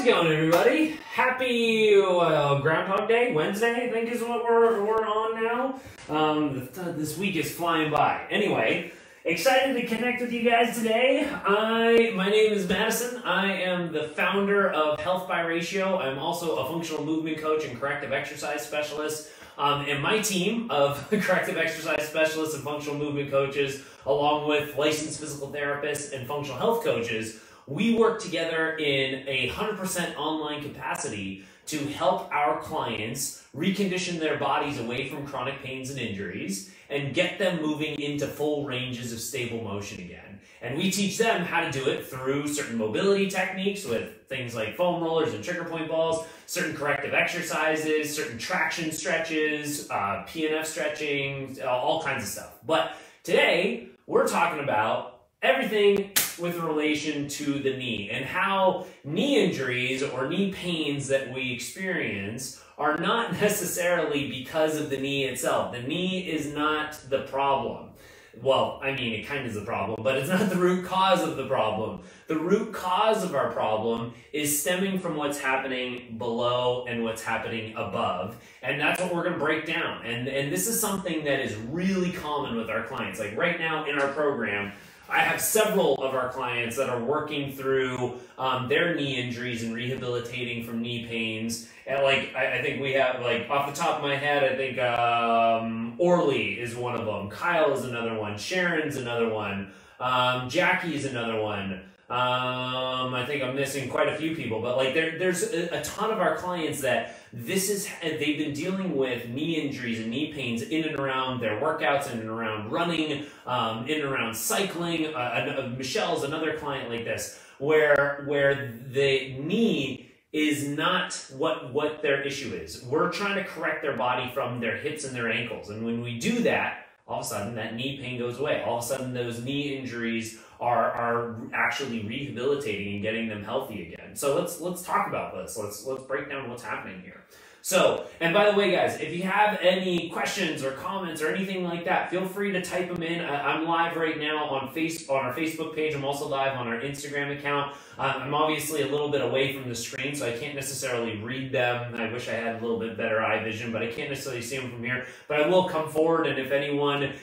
How's it going, everybody? Happy Groundhog Day, Wednesday, I think is what we're on now. This week is flying by. Anyway, excited to connect with you guys today. My name is Madison. I am the founder of Health by Ratio. I'm also a functional movement coach and corrective exercise specialist. And my team of corrective exercise specialists and functional movement coaches, along with licensed physical therapists and functional health coaches, we work together in a 100% online capacity to help our clients recondition their bodies away from chronic pains and injuries and get them moving into full ranges of stable motion again. And we teach them how to do it through certain mobility techniques with things like foam rollers and trigger point balls, certain corrective exercises, certain traction stretches, PNF stretching, all kinds of stuff. But today, we're talking about everything with relation to the knee and how knee injuries or knee pains that we experience are not necessarily because of the knee itself. The knee is not the problem. Well, I mean, it kind of is the problem, but it's not the root cause of the problem. The root cause of our problem is stemming from what's happening below and what's happening above. And that's what we're going to break down. And this is something that is really common with our clients. Like right now in our program, I have several of our clients that are working through their knee injuries and rehabilitating from knee pains. And I think we have, like, off the top of my head, I think Orly is one of them. Kyle is another one. Sharon's another one. Jackie is another one. I think I'm missing quite a few people, but like there's a ton of our clients that they've been dealing with knee injuries and knee pains in and around their workouts, in and around running, in and around cycling. Michelle's another client like this, where the knee is not what their issue is. We're trying to correct their body from their hips and their ankles, and when we do that, all of a sudden that knee pain goes away. All of a sudden those knee injuries are actually rehabilitating and getting them healthy again. So let's talk about this. Let's break down what's happening here. So, and by the way, guys, if you have any questions or comments or anything like that, feel free to type them in. I'm live right now on our Facebook page. I'm also live on our Instagram account. I'm obviously a little bit away from the screen, so I can't necessarily read them. I wish I had a little bit better eye vision, but I can't necessarily see them from here. But I will come forward, and if anyone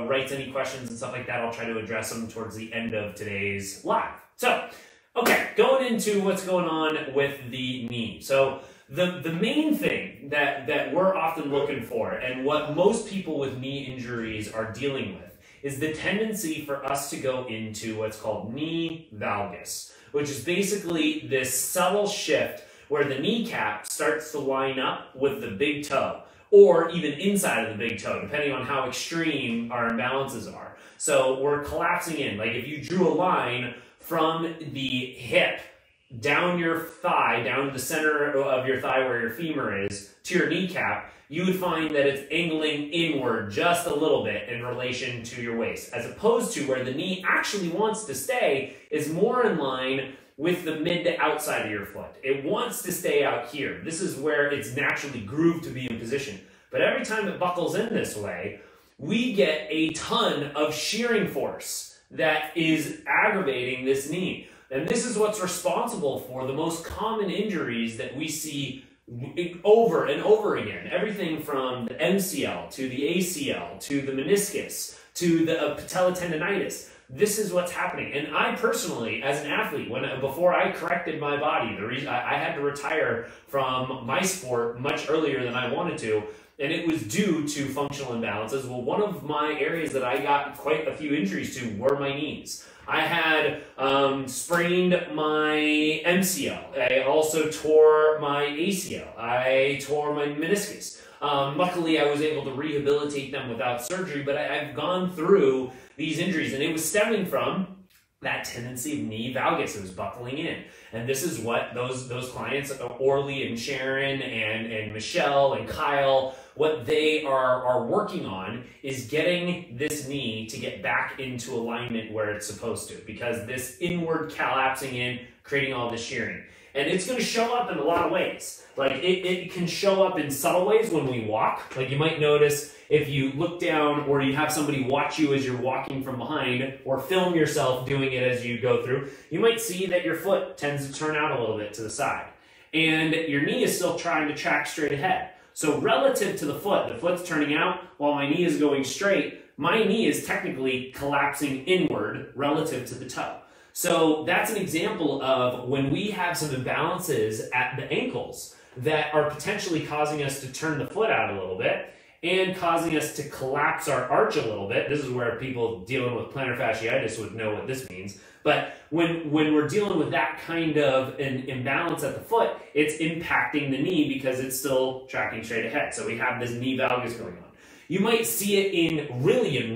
writes any questions and stuff like that, I'll try to address them towards the end of today's live. So, okay, going into what's going on with the knee. So, the main thing that we're often looking for, and what most people with knee injuries are dealing with, is the tendency for us to go into what's called knee valgus, which is basically this subtle shift where the kneecap starts to line up with the big toe, or even inside of the big toe, depending on how extreme our imbalances are. So we're collapsing in. Like if you drew a line from the hip down your thigh, down the center of your thigh where your femur is, to your kneecap, you would find that it's angling inward just a little bit in relation to your waist, as opposed to where the knee actually wants to stay is more in line with the mid to outside of your foot. It wants to stay out here. This is where it's naturally grooved to be in position. But every time it buckles in this way, we get a ton of shearing force that is aggravating this knee. And this is what's responsible for the most common injuries that we see over and over again. Everything from the MCL to the ACL to the meniscus to the patellar tendonitis. This is what's happening. And I personally, as an athlete, before I corrected my body, the reason I had to retire from my sport much earlier than I wanted to, and it was due to functional imbalances. Well, one of my areas that I got quite a few injuries to were my knees. I had sprained my MCL. I also tore my ACL. I tore my meniscus. Luckily, I was able to rehabilitate them without surgery, but I've gone through these injuries, and it was stemming from that tendency of knee valgus. It was buckling in. And this is what those clients, Orly and Sharon and Michelle and Kyle, what they are working on is getting this knee to get back into alignment where it's supposed to, because this inward collapsing in, creating all this shearing. And it's going to show up in a lot of ways. Like it can show up in subtle ways when we walk. Like you might notice if you look down or you have somebody watch you as you're walking from behind, or film yourself doing it as you go through, you might see that your foot tends to turn out a little bit to the side. And your knee is still trying to track straight ahead. So relative to the foot's turning out while my knee is going straight. My knee is technically collapsing inward relative to the toe. So that's an example of when we have some imbalances at the ankles that are potentially causing us to turn the foot out a little bit and causing us to collapse our arch a little bit. This is where people dealing with plantar fasciitis would know what this means. But when we're dealing with that kind of an imbalance at the foot, it's impacting the knee because it's still tracking straight ahead. So we have this knee valgus going on. You might see it in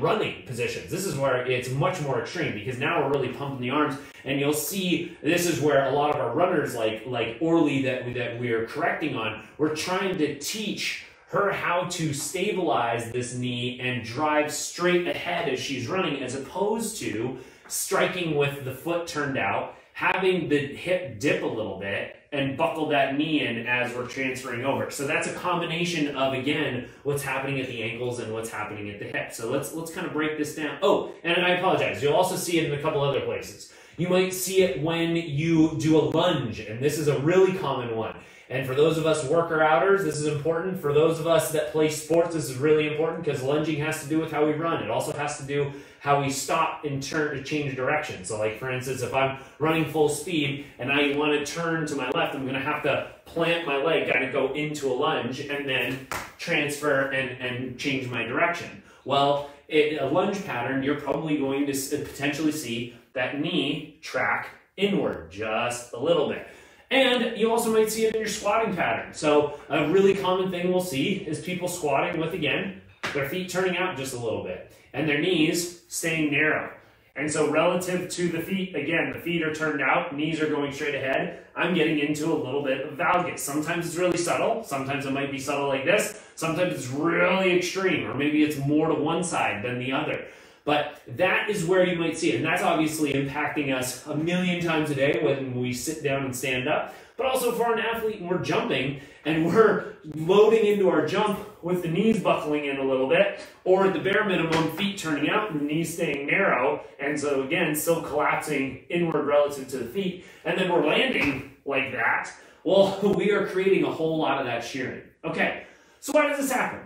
running positions. This is where it's much more extreme because now we're really pumping the arms, and you'll see this is where a lot of our runners like Orly that we're correcting on, we're trying to teach her how to stabilize this knee and drive straight ahead as she's running, as opposed to striking with the foot turned out, having the hip dip a little bit, and buckle that knee in as we're transferring over. So that's a combination of, again, what's happening at the ankles and what's happening at the hip. So let's kind of break this down. Oh, and I apologize. You'll also see it in a couple other places. You might see it when you do a lunge, and this is a really common one. And for those of us worker-outers, this is important. For those of us that play sports, this is really important because lunging has to do with how we run. It also has to do how we stop and turn to change direction. So like, for instance, if I'm running full speed and I want to turn to my left, I'm going to have to plant my leg, kind of go into a lunge, and then transfer and change my direction. Well, in a lunge pattern, you're probably going to potentially see that knee track inward just a little bit. And you also might see it in your squatting pattern. So a really common thing we'll see is people squatting with, again, their feet turning out just a little bit and their knees staying narrow. And so relative to the feet, again, the feet are turned out, knees are going straight ahead. I'm getting into a little bit of valgus. Sometimes it's really subtle. Sometimes it might be subtle like this. Sometimes it's really extreme, or maybe it's more to one side than the other. But that is where you might see it. And that's obviously impacting us a million times a day when we sit down and stand up. But also for an athlete, when we're jumping and we're loading into our jump with the knees buckling in a little bit, or at the bare minimum, feet turning out and the knees staying narrow. And so again, still collapsing inward relative to the feet. And then we're landing like that. Well, we are creating a whole lot of that shearing. Okay, so why does this happen?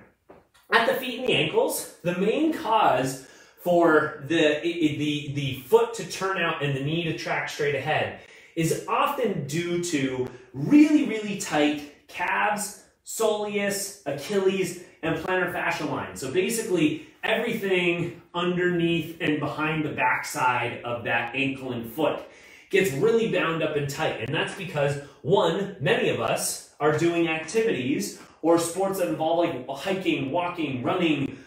At the feet and the ankles, the main cause for the foot to turn out and the knee to track straight ahead is often due to really, really tight calves, soleus, Achilles, and plantar fascia lines. So basically everything underneath and behind the backside of that ankle and foot gets really bound up and tight. And that's because, one, many of us are doing activities or sports that involve like hiking, walking, running,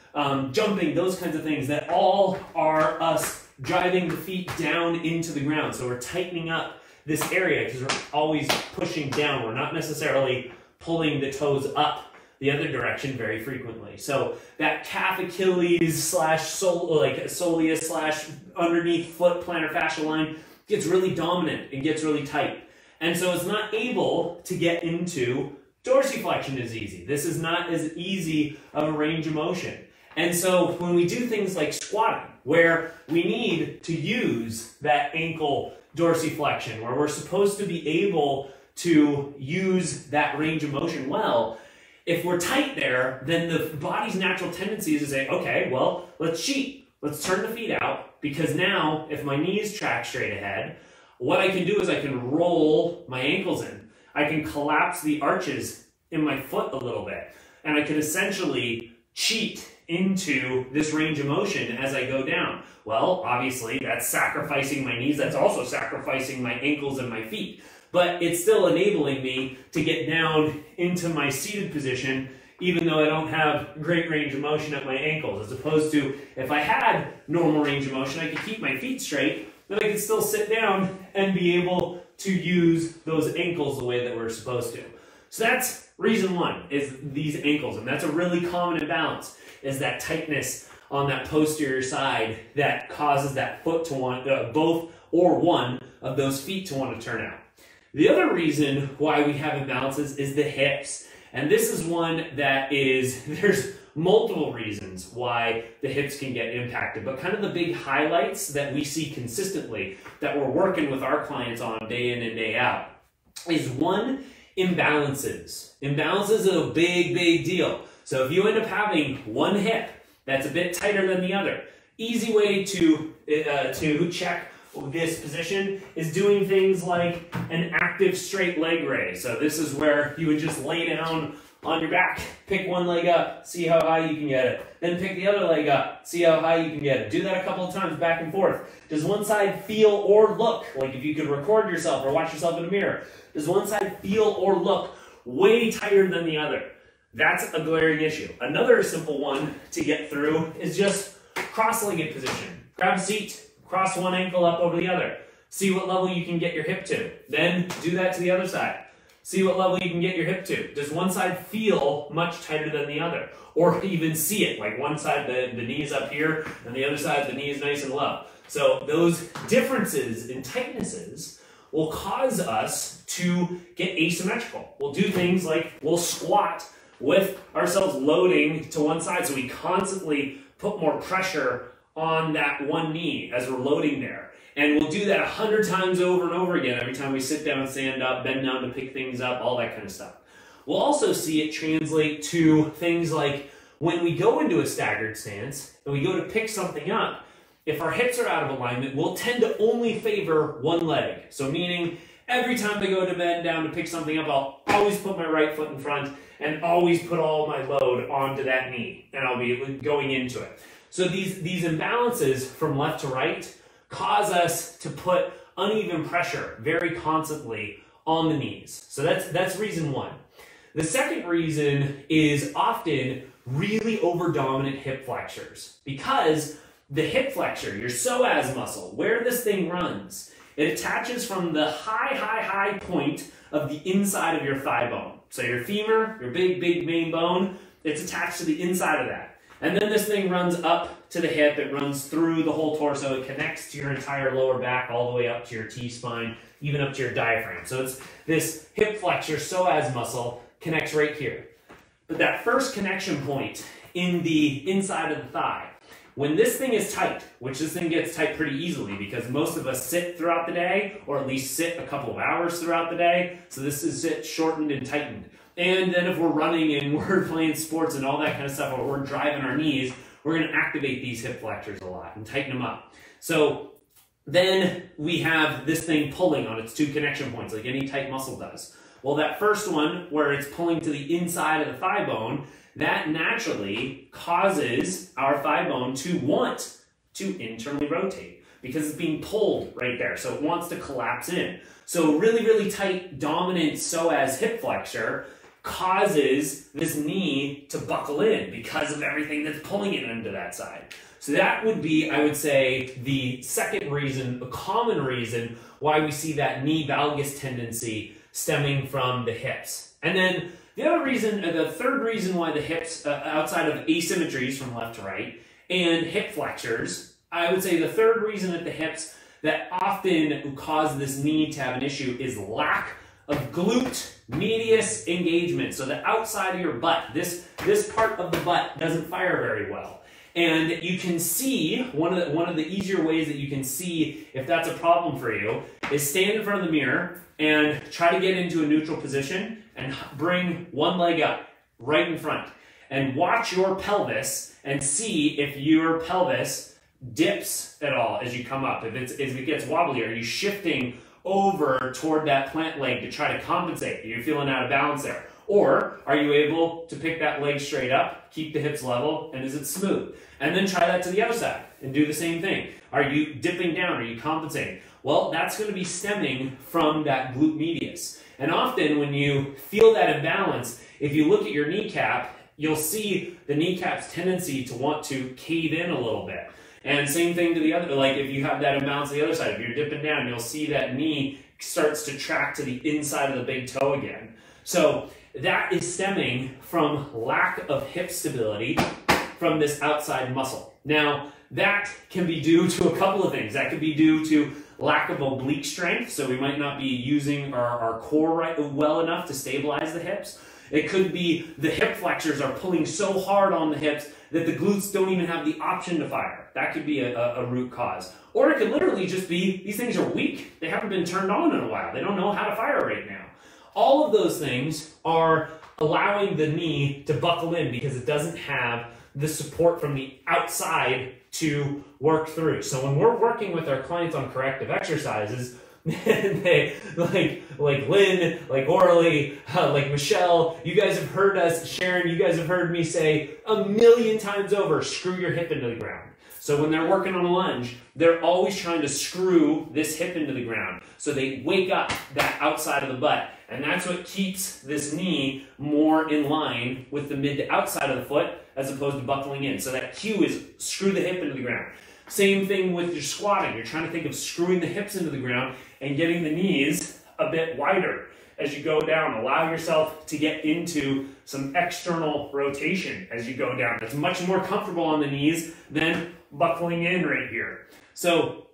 jumping, those kinds of things that all are us driving the feet down into the ground. So we're tightening up this area because we're always pushing down. We're not necessarily pulling the toes up the other direction very frequently. So that calf Achilles slash soleus slash underneath foot plantar fascia line gets really dominant and gets really tight. And so it's not able to get into dorsiflexion as easy. This is not as easy of a range of motion. And so when we do things like squatting, where we need to use that ankle dorsiflexion, where we're supposed to be able to use that range of motion well, if we're tight there, then the body's natural tendency is to say, okay, well, let's cheat. Let's turn the feet out, because now if my knees track straight ahead, what I can do is I can roll my ankles in. I can collapse the arches in my foot a little bit, and I can essentially cheat into this range of motion as I go down. Well, obviously that's sacrificing my knees. That's also sacrificing my ankles and my feet, but it's still enabling me to get down into my seated position, even though I don't have great range of motion at my ankles, as opposed to if I had normal range of motion, I could keep my feet straight, then I could still sit down and be able to use those ankles the way that we're supposed to. So that's reason one, is these ankles, and that's a really common imbalance, is that tightness on that posterior side that causes that foot to want, both or one of those feet to want to turn out. The other reason why we have imbalances is the hips. And this is one that there's multiple reasons why the hips can get impacted, but kind of the big highlights that we see consistently that we're working with our clients on day in and day out is one, imbalances. Imbalances is a big, big deal. So if you end up having one hip that's a bit tighter than the other, easy way to check this position is doing things like an active straight leg raise. So this is where you would just lay down on your back, pick one leg up, see how high you can get it. Then pick the other leg up, see how high you can get it. Do that a couple of times back and forth. Does one side feel or look, like if you could record yourself or watch yourself in a mirror, does one side feel or look way tighter than the other? That's a glaring issue. Another simple one to get through is just cross-legged position. Grab a seat, cross one ankle up over the other. See what level you can get your hip to. Then do that to the other side. See what level you can get your hip to. Does one side feel much tighter than the other? Or even see it, like one side the knee is up here and the other side the knee is nice and low. So those differences in tightnesses will cause us to get asymmetrical. We'll do things like we'll squat with ourselves loading to one side, so we constantly put more pressure on that one knee as we're loading there. And we'll do that 100 times over and over again every time we sit down, stand up, bend down to pick things up, all that kind of stuff. We'll also see it translate to things like when we go into a staggered stance and we go to pick something up, if our hips are out of alignment, we'll tend to only favor one leg. So meaning every time I go to bend down to pick something up, I'll always put my right foot in front and always put all my load onto that knee, and I'll be going into it. So these imbalances from left to right cause us to put uneven pressure very constantly on the knees. So that's reason one. The second reason is often really over-dominant hip flexors, because the hip flexor, your psoas muscle, where this thing runs, it attaches from the high point of the inside of your thigh bone. So your femur, your big main bone, it's attached to the inside of that. And then this thing runs up to the hip, it runs through the whole torso, it connects to your entire lower back all the way up to your T-spine, even up to your diaphragm. So it's this hip flexor psoas muscle connects right here. But that first connection point in the inside of the thigh, when this thing is tight, which this thing gets tight pretty easily because most of us sit throughout the day, or at least sit a couple of hours throughout the day, so this is sit shortened and tightened. And then if we're running and we're playing sports and all that kind of stuff, or we're driving our knees, we're going to activate these hip flexors a lot and tighten them up. So then we have this thing pulling on its two connection points like any tight muscle does. Well, that first one where it's pulling to the inside of the thigh bone, that naturally causes our thigh bone to want to internally rotate because it's being pulled right there. So it wants to collapse in. So really tight dominant psoas hip flexor causes this knee to buckle in because of everything that's pulling it into that side. So that would be, I would say, the second reason, a common reason why we see that knee valgus tendency stemming from the hips. And then the other reason, the third reason why the hips, outside of asymmetries from left to right and hip flexors, I would say the third reason at the hips that often cause this knee to have an issue is lack of glute medius engagement. So the outside of your butt, this part of the butt doesn't fire very well. And you can see, one of the easier ways that you can see if that's a problem for you is stand in front of the mirror and try to get into a neutral position and bring one leg up right in front. And watch your pelvis and see if your pelvis dips at all as you come up. If it gets wobbly, are you shifting over toward that plant leg to try to compensate? Are you feeling out of balance there? Or are you able to pick that leg straight up, keep the hips level, and is it smooth? And then try that to the other side and do the same thing. Are you dipping down? Are you compensating? Well, that's going to be stemming from that glute medius. And often when you feel that imbalance, if you look at your kneecap, you'll see the kneecap's tendency to want to cave in a little bit. And same thing to the other, like if you have that imbalance on the other side, if you're dipping down, you'll see that knee starts to track to the inside of the big toe again. So that is stemming from lack of hip stability from this outside muscle. Now, that can be due to a couple of things. That could be due to lack of oblique strength, so we might not be using our core well enough to stabilize the hips. It could be the hip flexors are pulling so hard on the hips that the glutes don't even have the option to fire. That could be a root cause. Or it could literally just be these things are weak. They haven't been turned on in a while. They don't know how to fire right now. All of those things are allowing the knee to buckle in because it doesn't have the support from the outside to work through. So when we're working with our clients on corrective exercises, they, like Lynn, like Orly, like Michelle, you guys have heard us, Sharon, you guys have heard me say a million times over, screw your hip into the ground. So when they're working on a lunge, they're always trying to screw this hip into the ground. So they wake up that outside of the butt. And that's what keeps this knee more in line with the mid to outside of the foot as opposed to buckling in. So that cue is screw the hip into the ground. Same thing with your squatting. You're trying to think of screwing the hips into the ground and getting the knees a bit wider as you go down. Allow yourself to get into some external rotation as you go down. That's much more comfortable on the knees than buckling in right here. So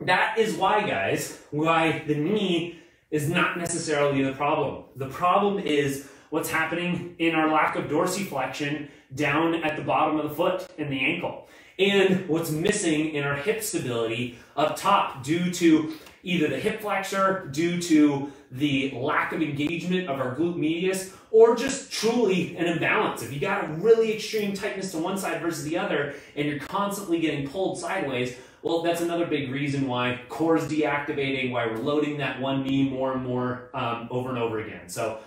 that is why, guys, why the knee is not necessarily the problem. The problem is what's happening in our lack of dorsiflexion down at the bottom of the foot and the ankle. And what's missing in our hip stability up top due to either the hip flexor, due to the lack of engagement of our glute medius, or just truly an imbalance. If you got a really extreme tightness to one side versus the other, and you're constantly getting pulled sideways, well, that's another big reason why core is deactivating, why we're loading that one knee more and more over and over again. So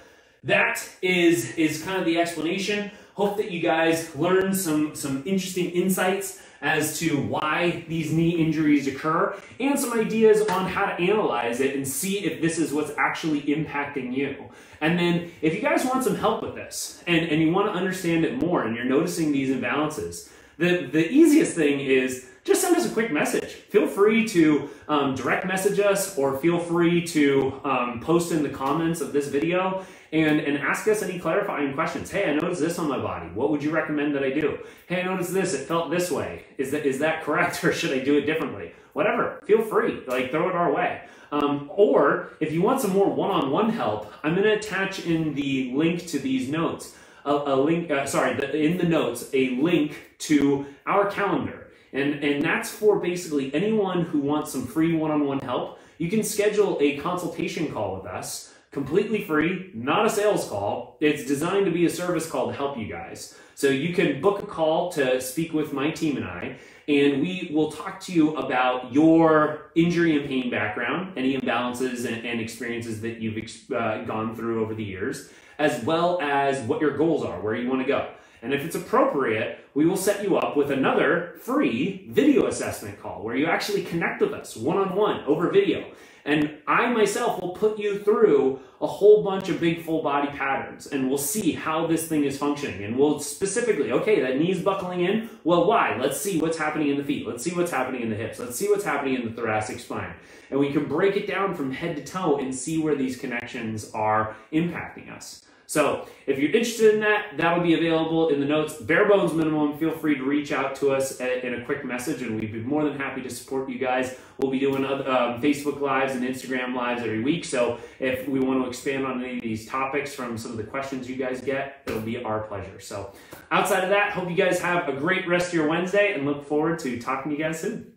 that is kind of the explanation. Hope that you guys learned some interesting insights as to why these knee injuries occur and some ideas on how to analyze it and see if this is what's actually impacting you. And then if you guys want some help with this and you want to understand it more and you're noticing these imbalances, the easiest thing is just send us a quick message. Feel free to direct message us or feel free to post in the comments of this video and ask us any clarifying questions. Hey, I noticed this on my body. What would you recommend that I do? Hey, I noticed this. It felt this way. Is that correct or should I do it differently? Whatever. Feel free. Like, throw it our way. Or if you want some more one-on-one help, I'm going to attach in the link to these notes, in the notes, a link to our calendar. And that's for basically anyone who wants some free one-on-one help. You can schedule a consultation call with us, completely free, not a sales call. It's designed to be a service call to help you guys. So you can book a call to speak with my team and and we will talk to you about your injury and pain background, any imbalances and experiences that you've gone through over the years, as well as what your goals are, where you want to go. And if it's appropriate, we will set you up with another free video assessment call where you actually connect with us one-on-one over video. And I myself will put you through a whole bunch of big full body patterns and we'll see how this thing is functioning. And we'll specifically, okay, that knee's buckling in. Well, why? Let's see what's happening in the feet. Let's see what's happening in the hips. Let's see what's happening in the thoracic spine. And we can break it down from head to toe and see where these connections are impacting us. So if you're interested in that, that'll be available in the notes. Bare bones minimum, feel free to reach out to us in a quick message and we'd be more than happy to support you guys. We'll be doing other, Facebook Lives and Instagram Lives every week. So if we want to expand on any of these topics from some of the questions you guys get, it'll be our pleasure. So outside of that, hope you guys have a great rest of your Wednesday and look forward to talking to you guys soon.